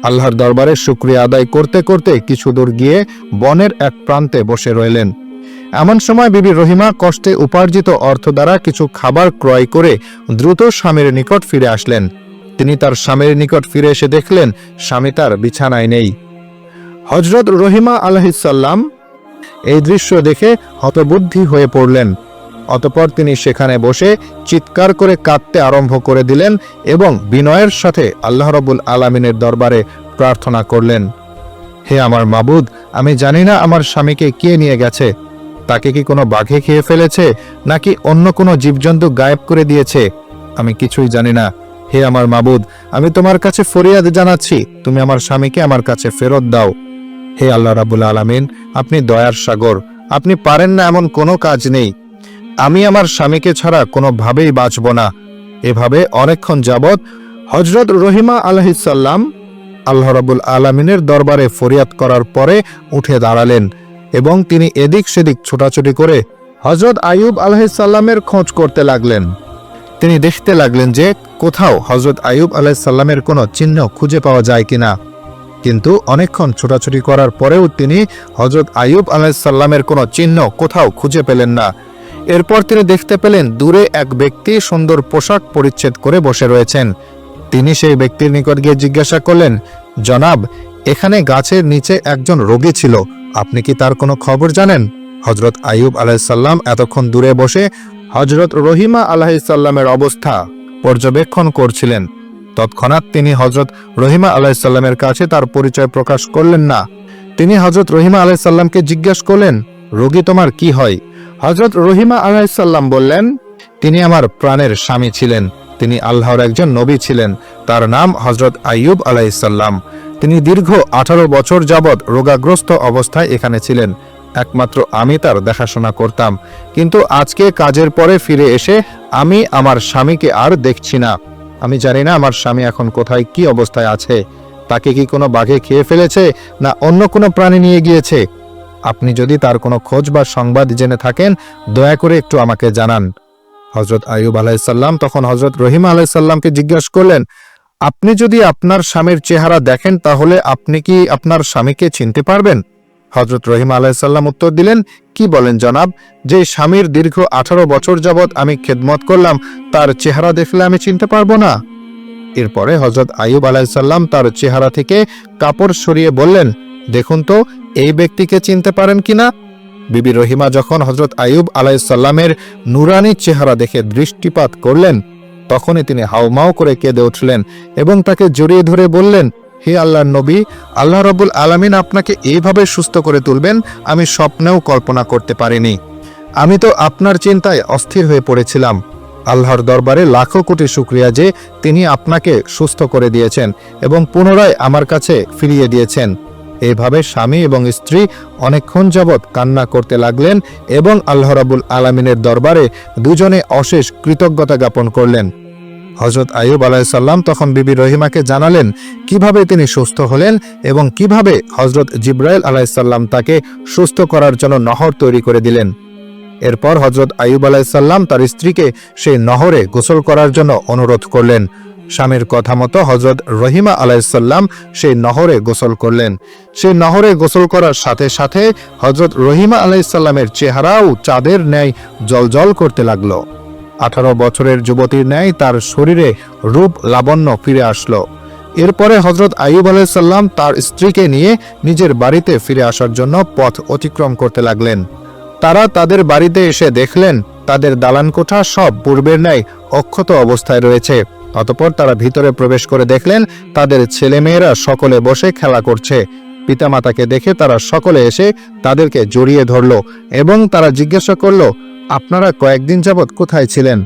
আল্লাহর দরবারে শুকরিয়া আদায় করতে করতে কিছু দূর গিয়ে বনের এক প্রান্তে বসে রইলেন। এমন সময় বিবি রহিমা কষ্টে উপার্জিত অর্থ দ্বারা কিছু খাবার ক্রয় করে দ্রুত স্বামীর নিকট ফিরে আসলেন। তিনি তার স্বামীর নিকট ফিরে এসে দেখলেন স্বামী তার বিছানায় নেই। হযরত রহিমা আলাইহিসসালাম এই দৃশ্য দেখে হতবুদ্ধি হয়ে পড়লেন। অতঃপর তিনি সেখানে বসে চিৎকার করে কাঁদতে আরম্ভ করে দিলেন এবং বিনয়ের সাথে আল্লাহ রাব্বুল আলামিনের দরবারে প্রার্থনা করলেন, হে আমার মাবুদ, আমি জানি না আমার স্বামীকে কে নিয়ে গেছে। তাকে কি কোনো বাঘে খেয়ে ফেলেছে নাকি অন্য কোনো জীবজন্তু গায়েব করে দিয়েছে? আমি কিছুই জানি না। হে আমার মাবুদ, আমি তোমার কাছে ফরিয়াদ জানাচ্ছি, তুমি আমার স্বামীকে আমার কাছে ফেরত দাও। হে আল্লাহ রাব্বুল আলামিন, আপনি দয়ার সাগর, আপনি পারেন না এমন কোনো কাজ নেই। আমি আমার স্বামীকে ছাড়া কোনোভাবেই বাঁচব না। এভাবে অনেকক্ষণ যাবৎ হযরত রহিমা আলাইহিসসালাম আল্লাহ রাব্বুল আলামিনের দরবারে ফরিয়াদ করার পরে উঠে দাঁড়ালেন এবং তিনি এদিক সেদিক ছোটাছুটি করে হযরত আইয়ুব আলাইহিসসালামের খোঁজ করতে লাগলেন। তিনি দেখতে লাগলেন যে কোথাও হযরত আইয়ুব আলাইহিসসালামের কোনো চিহ্ন খুঁজে পাওয়া যায় কিনা। কিন্তু অনেকক্ষণ ছোটাছুটি করার পরেও তিনি হযরত আইয়ুব আলাইহিসসালামের কোনো চিহ্ন কোথাও খুঁজে পেলেন না। এরপর তিনি দেখতে পেলেন দূরে এক ব্যক্তি সুন্দর পোশাক পরিচ্ছেদ করে বসে রয়েছেন। তিনি সেই ব্যক্তির নিকট গিয়ে জিজ্ঞাসা করলেন, জনাব, এখানে গাছের নিচে একজন রোগী ছিল, আপনি কি তার কোনো খবর জানেন? হযরত আইয়ুব আলাইহিসসালাম এতক্ষণ দূরে বসে হযরত রহিমা আলাইহিসসালামের অবস্থা পর্যবেক্ষণ করছিলেন। তৎক্ষণাৎ তিনি হযরত রহিমা আলাইহিসসালামের কাছে তার পরিচয় প্রকাশ করলেন না। তিনি হযরত রহিমা আলাইহিসসালামকে জিজ্ঞাসা করলেন, রোগী তোমার কি হয়? হযরত রহিমা আলাইহিসসালাম বললেন, তিনি আমার প্রাণের স্বামী ছিলেন। তিনি আল্লাহর একজন নবী ছিলেন। তার নাম হযরত আইয়ুব আলাইহিসসালাম। তিনি দীর্ঘ 18 বছর যাবৎ রোগাগ্রস্ত অবস্থায় এখানে ছিলেন। একমাত্র আমি তার দেখাশোনা করতাম। কিন্তু আজকে কাজের পরে ফিরে এসে আমি আমার স্বামীকে আর দেখছি না। আমি জানি না আমার স্বামী এখন কোথায়, কি অবস্থায় আছে। তাকে কি কোনো বাঘে খেয়ে ফেলেছে না অন্য কোনো প্রাণী নিয়ে গিয়েছে? আপনি যদি তার কোনো খোঁজ বা সংবাদ জেনে থাকেন, দয়া করে একটু আমাকে জানান। হযরত আইয়ুব আলাইহিসসালাম তখন হযরত রহিমা আলাইহিসসালামকে জিজ্ঞাসা করলেন, আপনি যদি আপনার স্বামীর চেহারা দেখেন তাহলে আপনি কি আপনার স্বামীকে চিনতে পারবেন? হযরত রহিমা আলাইহিসসালাম উত্তর দিলেন, কি বলেন জনাব, যে স্বামীর দীর্ঘ 18 বছর যাবৎ আমি খেদমত করলাম, তার চেহারা দেখলে আমি চিনতে পারবো না? এরপরে হযরত আইয়ুব আলাইহিসসালাম তার চেহারা থেকে কাপড় সরিয়ে বললেন, দেখুন তো এই ব্যক্তিকে চিনতে পারেন কিনা? বিবি রহিমা যখন হযরত আইয়ুব আলাইহিসসালামের নুরানি চেহারা দেখে দৃষ্টিপাত করলেন, তখনই তিনি হাউমাউ করে কেঁদে উঠলেন এবং তাকে জড়িয়ে ধরে বললেন, হে আল্লাহর নবী, আল্লাহ রাব্বুল আলামিন আপনাকে এইভাবে সুস্থ করে তুলবেন আমি স্বপ্নেও কল্পনা করতে পারিনি। আমি তো আপনার চিন্তায় অস্থির হয়ে পড়েছিলাম। আল্লাহর দরবারে লাখো কোটি শুকরিয়া যে তিনি আপনাকে সুস্থ করে দিয়েছেন এবং পুনরায় আমার কাছে ফিরিয়ে দিয়েছেন। এইভাবে স্বামী এবং স্ত্রী অনেকক্ষণ যাবৎ কান্না করতে লাগলেন এবং আল্লাহ রাব্বুল আলামিনের দরবারে দুজনে অশেষ কৃতজ্ঞতা জ্ঞাপন করলেন। হযরত আইয়ুব আলাইহিসসালাম তখন বিবি রহিমাকে জানালেন কিভাবে তিনি সুস্থ হলেন এবং কিভাবে হযরত জিবরাইল আলাইহিসসালাম তাকে সুস্থ করার জন্য নহর তৈরি করে দিলেন। এরপর হযরত আইয়ুব আলাইহিসসালাম তার স্ত্রীকে সেই নহরে গোসল করার জন্য অনুরোধ করলেন। স্বামীর কথা মতো হযরত রহিমা আলাইহিসসালাম সেই নহরে গোসল করলেন। সেই নহরে গোসল করার সাথে সাথে হযরত রহিমা আলাইহিসসালামের চেহারাও চাঁদের ন্যায় জ্বলজ্বল করতে লাগলো। 18 বছরের যুবতীর ন্যায় তার শরীরে রূপ লাবণ্য ফিরে আসলো। এরপরে হযরত আইয়ুব আলাইহিসসালাম তার স্ত্রীকে নিয়ে নিজের বাড়িতে ফিরে আসার জন্য পথ অতিক্রম করতে লাগলেন। তারা তাদের বাড়িতে এসে দেখলেন তাদের দালানকোঠা সব পূর্বের ন্যায় অক্ষত অবস্থায় রয়েছে। অতঃপর তারা ভিতরে প্রবেশ করে দেখলেন তাদের ছেলেমেয়েরা সকলে বসে খেলা করছে। পিতামাতাকে দেখে তারা সকলে এসে তাদেরকে জড়িয়ে ধরল এবং তারা জিজ্ঞাসা করল, আপনারা কয়েকদিন যাবৎ কোথায় ছিলেন?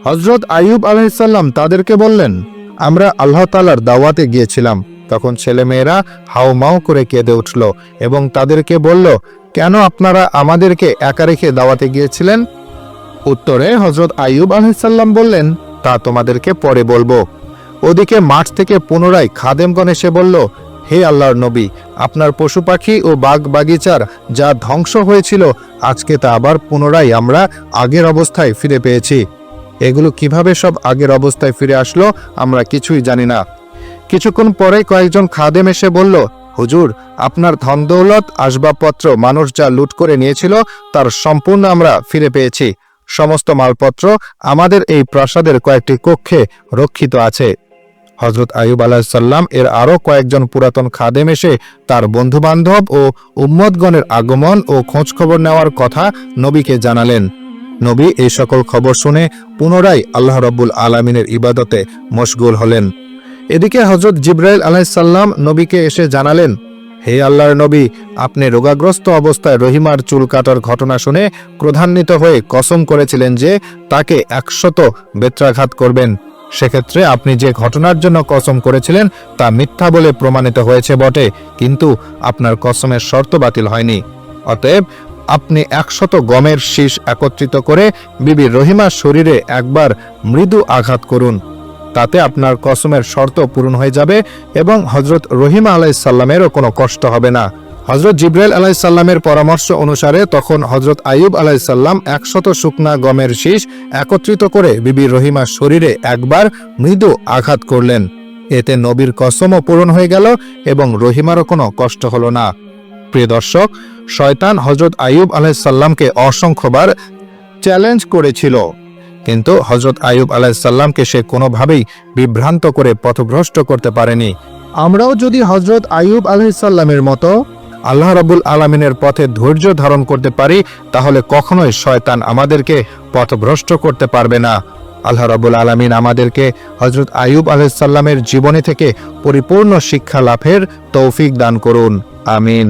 হযরত আইয়ুব আলাইহিসসালাম তাদেরকে বললেন, আমরা আল্লাহ তাআলার দাওয়াতে গিয়েছিলাম। তখন ছেলেমেয়েরা হাউমাউ করে কেঁদে উঠল এবং তাদেরকে বলল, কেন আপনারা আমাদেরকে একা রেখে দাওয়াতে গিয়েছিলেন? উত্তরে হযরত আইয়ুব আলাইহিসসালাম বললেন, তা তোমাদেরকে পরে বলবো। ওদিকে মাঠ থেকে পুনরায় খাদেমগণ এসে বলল, হে আল্লাহর নবী, আপনার পশু পাখি ও বাগ বাগিচার যা ধ্বংস হয়েছিল আজকে তা আবার পুনরায় আমরা আগের অবস্থায় ফিরে পেয়েছি। এগুলো কিভাবে সব আগের অবস্থায় ফিরে আসলো আমরা কিছুই জানি না। কিছুক্ষণ পরে কয়েকজন খাদেম এসে বলল, হুজুর, আপনার ধন দৌলত আসবাবপত্র মানুষ যা লুট করে নিয়েছিল তার সম্পূর্ণ আমরা ফিরে পেয়েছি। সমস্ত মালপত্র আমাদের এই প্রাসাদের কয়েকটি কক্ষে রক্ষিত আছে। হযরত আইয়ুব আলাইহিসসালাম এর আরও কয়েকজন পুরাতন খাদেম এসে তার বন্ধুবান্ধব ও উম্মতগণের আগমন ও খোঁজখবর নেওয়ার কথা নবীকে জানালেন। নবী এই সকল খবর শুনে পুনরায় আল্লাহ রাব্বুল আলামিনের ইবাদতে মশগুল হলেন। এদিকে হযরত জিবরাইল আলাইহিসসালাম নবীকে এসে জানালেন, হে আল্লাহর নবী, আপনি রোগাগ্রস্ত অবস্থায় রহিমার চুল কাটার ঘটনা শুনে ক্রোধান্বিত হয়ে কসম করেছিলেন যে তাকে 100 বেত্রাঘাত করবেন। সেক্ষেত্রে আপনি যে ঘটনার জন্য কসম করেছিলেন তা মিথ্যা বলে প্রমাণিত হয়েছে বটে, কিন্তু আপনার কসমের শর্ত বাতিল হয়নি। অতএব আপনি 100 গমের শীষ একত্রিত করে বিবি রহিমার শরীরে একবার মৃদু আঘাত করুন। তাতে আপনার কসমের শর্ত পূরণ হয়ে যাবে এবং হযরত রহিমা আলাইহিসসালামেরও কোনো কষ্ট হবে না। হযরত জিবরাইল আলাইহিসসালামের পরামর্শ অনুসারে তখন হযরত আইয়ুব আলাইহিসসালাম 100 শুকনা গমের শীষ একত্রিত করে বিবি রহিমার শরীরে একবার মৃদু আঘাত করলেন। এতে নবীর কসমও পূরণ হয়ে গেল এবং রহিমারও কোনো কষ্ট হলো না। প্রিয় দর্শক, শয়তান হযরত আইয়ুব আলাইহিসসালামকে অসংখ্যবার চ্যালেঞ্জ করেছিল, কিন্তু হযরত আইয়ুব আলাইহিসসালামকে সে কোনোভাবেই বিভ্রান্ত করে পথভ্রষ্ট করতে পারেনি। আমরাও যদি হযরত আইয়ুব আলাইহিসসালামের মতো আল্লাহ রাব্বুল আলামিনের পথে ধৈর্য ধারণ করতে পারি, তাহলে কখনোই শয়তান আমাদেরকে পথভ্রষ্ট করতে পারবে না। আল্লাহ রাব্বুল আলামিন আমাদেরকে হযরত আইয়ুব আলাইহিসসালামের জীবনী থেকে পরিপূর্ণ শিক্ষা লাভের তৌফিক দান করুন। আমিন।